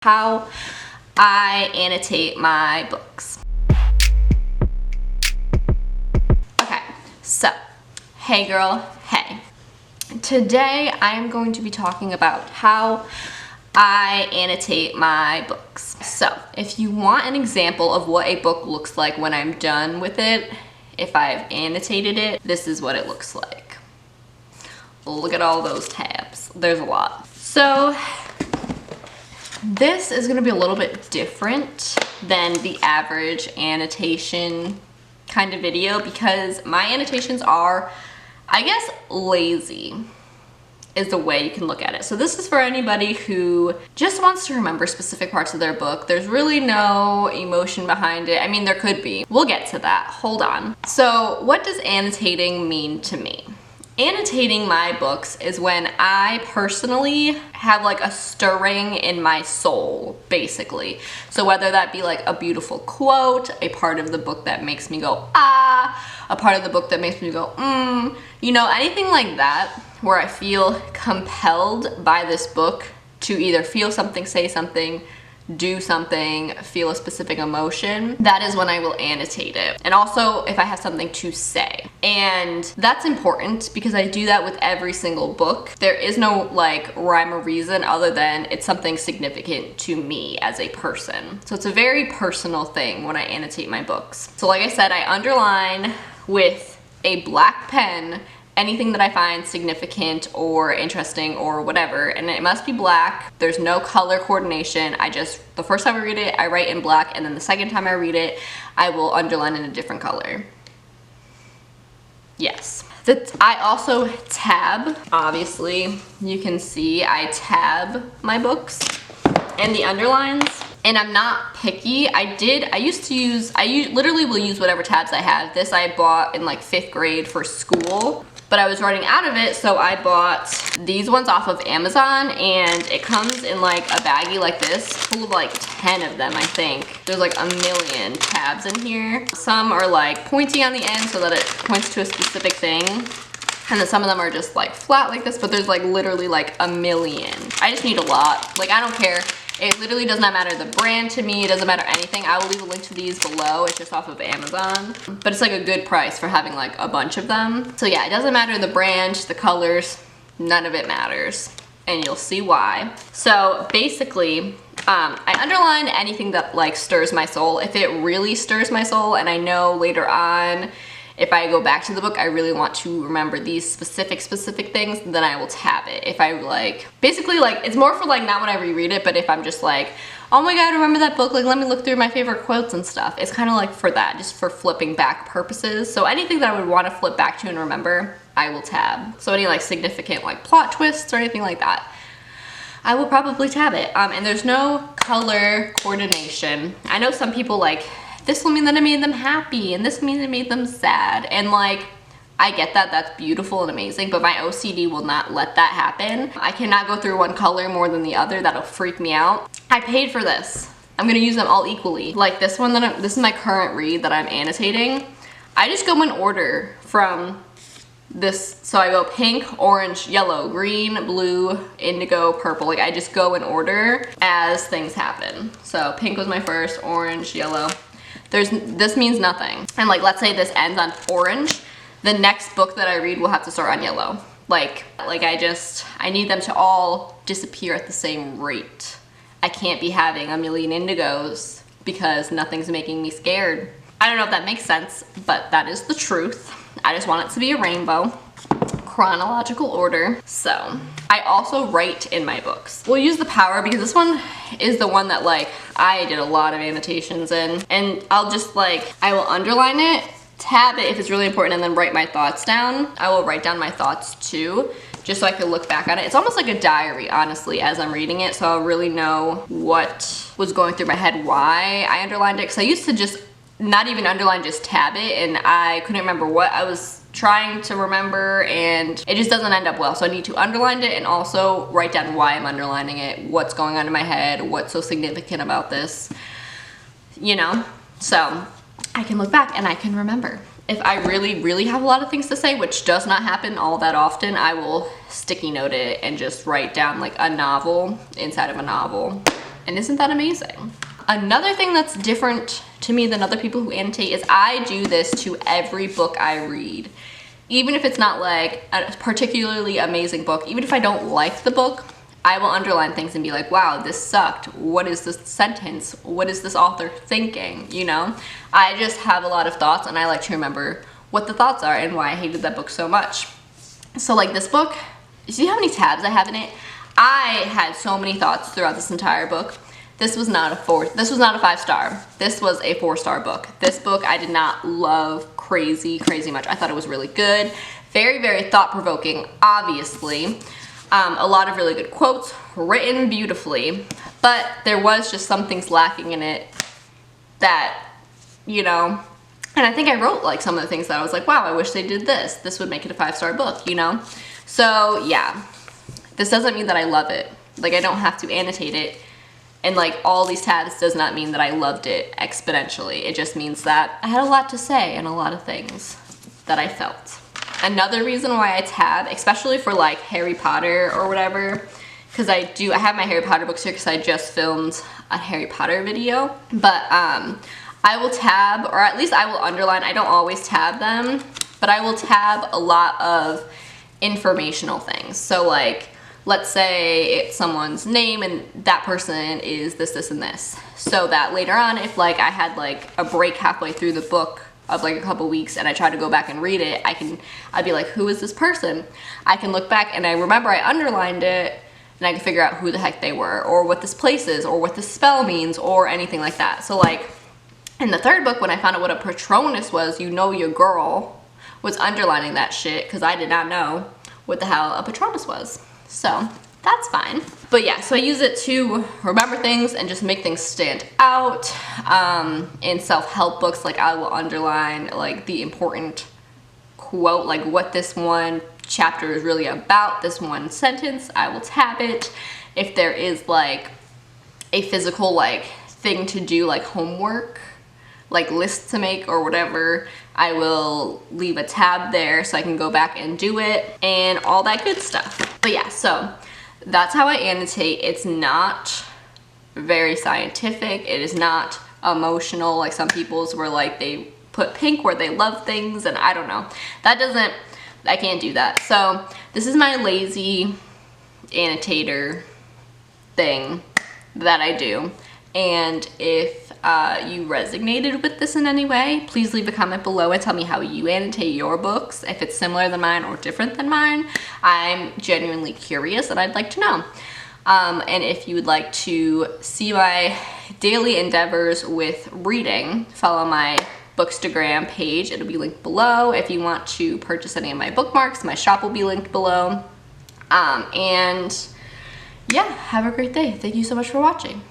How I annotate my books. Okay, so, hey girl, hey. Today I'm going to be talking about how I annotate my books. So, if you want an example of what a book looks like when I'm done with it, if I've annotated it, this is what it looks like. Look at all those tabs. There's a lot. So, this is going to be a little bit different than the average annotation kind of video because my annotations are, I guess, lazy is the way you can look at it. So this is for anybody who just wants to remember specific parts of their book. There's really no emotion behind it. I mean, there could be. We'll get to that. Hold on. So what does annotating mean to me? Annotating my books is when I personally have like a stirring in my soul, basically. So whether that be like a beautiful quote, a part of the book that makes me go, ah, a part of the book that makes me go, you know, anything like that, where I feel compelled by this book to either feel something, say something, do something, feel a specific emotion, that is when I will annotate it. And also if I have something to say. And that's important because I do that with every single book. There is no like rhyme or reason other than it's something significant to me as a person. So it's a very personal thing when I annotate my books. So like I said, I underline with a black pen anything that I find significant or interesting or whatever, and it must be black. There's no color coordination. The first time I read it, I write in black, and then the second time I read it, I will underline in a different color. Yes. I also tab. Obviously, you can see I tab my books and the underlines. And I'm not picky. I literally will use whatever tabs I have. This I bought in like 5th grade for school, but I was running out of it, so I bought these ones off of Amazon, and it comes in like a baggie like this, full of like 10 of them, I think. There's like a million tabs in here. Some are like pointy on the end so that it points to a specific thing. And then some of them are just like flat like this, but there's like literally like a million. I just need a lot. Like, I don't care. It literally does not matter the brand to me. It doesn't matter anything. I will leave a link to these below. It's just off of Amazon. But it's like a good price for having like a bunch of them. So yeah, it doesn't matter the brand, the colors, none of it matters. And you'll see why. So basically, I underline anything that like stirs my soul. If it really stirs my soul and I know later on, if I go back to the book, I really want to remember these specific things, then I will tab it. If I like, basically like, it's more for like not when I reread it, but if I'm just like, oh my God, remember that book? Like, let me look through my favorite quotes and stuff. It's kind of like for that, just for flipping back purposes. So anything that I would want to flip back to and remember, I will tab. So any like significant like plot twists or anything like that, I will probably tab it. And there's no color coordination. I know some people like, this will mean that it made them happy, and this means it made them sad. And like, I get that, that's beautiful and amazing, but my OCD will not let that happen. I cannot go through one color more than the other. That'll freak me out. I paid for this. I'm gonna use them all equally. Like this one, this is my current read that I'm annotating. I just go in order from this, so I go pink, orange, yellow, green, blue, indigo, purple. Like, I just go in order as things happen. So pink was my first, orange, yellow. This means nothing. And like, let's say this ends on orange, the next book that I read will have to start on yellow. Like I need them to all disappear at the same rate. I can't be having a million indigos because nothing's making me scared. I don't know if that makes sense, but that is the truth. I just want it to be a rainbow. Chronological order. So I also write in my books. We'll use the power because this one is the one that like I did a lot of annotations in, and I'll just like, I will underline it, tab it if it's really important, and then write my thoughts down. I will write down my thoughts too, just so I can look back on it. It's almost like a diary, honestly, as I'm reading it, so I'll really know what was going through my head, why I underlined it, because I used to just not even underline, just tab it, and I couldn't remember what I was trying to remember, and it just doesn't end up well. So I need to underline it and also write down why I'm underlining it, what's going on in my head, what's so significant about this, you know? So I can look back and I can remember. If I really have a lot of things to say, which does not happen all that often, I will sticky note it and just write down like a novel inside of a novel. And isn't that amazing? Another thing that's different to me than other people who annotate is I do this to every book I read. Even if it's not like a particularly amazing book, even if I don't like the book, I will underline things and be like, wow, this sucked. What is this sentence? What is this author thinking? You know, I just have a lot of thoughts and I like to remember what the thoughts are and why I hated that book so much. So like this book, you see how many tabs I have in it? I had so many thoughts throughout this entire book. This was not a 5-star. This was a 4-star book. This book I did not love crazy much. I thought it was really good. Very, very thought-provoking, obviously. A lot of really good quotes, written beautifully, but there was just some things lacking in it that, you know, and I think I wrote like some of the things that I was like, wow, I wish they did this. This would make it a 5-star book, you know? So yeah, this doesn't mean that I love it. Like I don't have to annotate it. And like all these tabs does not mean that I loved it exponentially. It just means that I had a lot to say and a lot of things that I felt. Another reason why I tab, especially for like Harry Potter or whatever, because I have my Harry Potter books here because I just filmed a Harry Potter video, but I will tab, or at least I will underline. I don't always tab them, but I will tab a lot of informational things. So like, let's say it's someone's name and that person is this, this, and this. So that later on, if like I had like a break halfway through the book of like a couple weeks and I tried to go back and read it, I'd be like, who is this person? I can look back and I remember I underlined it and I can figure out who the heck they were or what this place is or what this spell means or anything like that. So like in the third book, when I found out what a Patronus was, you know your girl was underlining that shit because I did not know what the hell a Patronus was. So that's fine. But yeah, so I use it to remember things and just make things stand out. In self-help books, like I will underline like the important quote, like what this one chapter is really about, this one sentence, I will tab it. If there is like a physical like thing to do, like homework, like lists to make or whatever, I will leave a tab there so I can go back and do it and all that good stuff. But yeah, so that's how I annotate. It's not very scientific. It is not emotional like some people's where like they put pink where they love things and I don't know. I can't do that. So this is my lazy annotator thing that I do. And if you resonated with this in any way, please leave a comment below and tell me how you annotate your books, if it's similar than mine or different than mine. I'm genuinely curious and I'd like to know. And if you would like to see my daily endeavors with reading, follow my Bookstagram page. It'll be linked below. If you want to purchase any of my bookmarks, my shop will be linked below. And yeah, have a great day. Thank you so much for watching.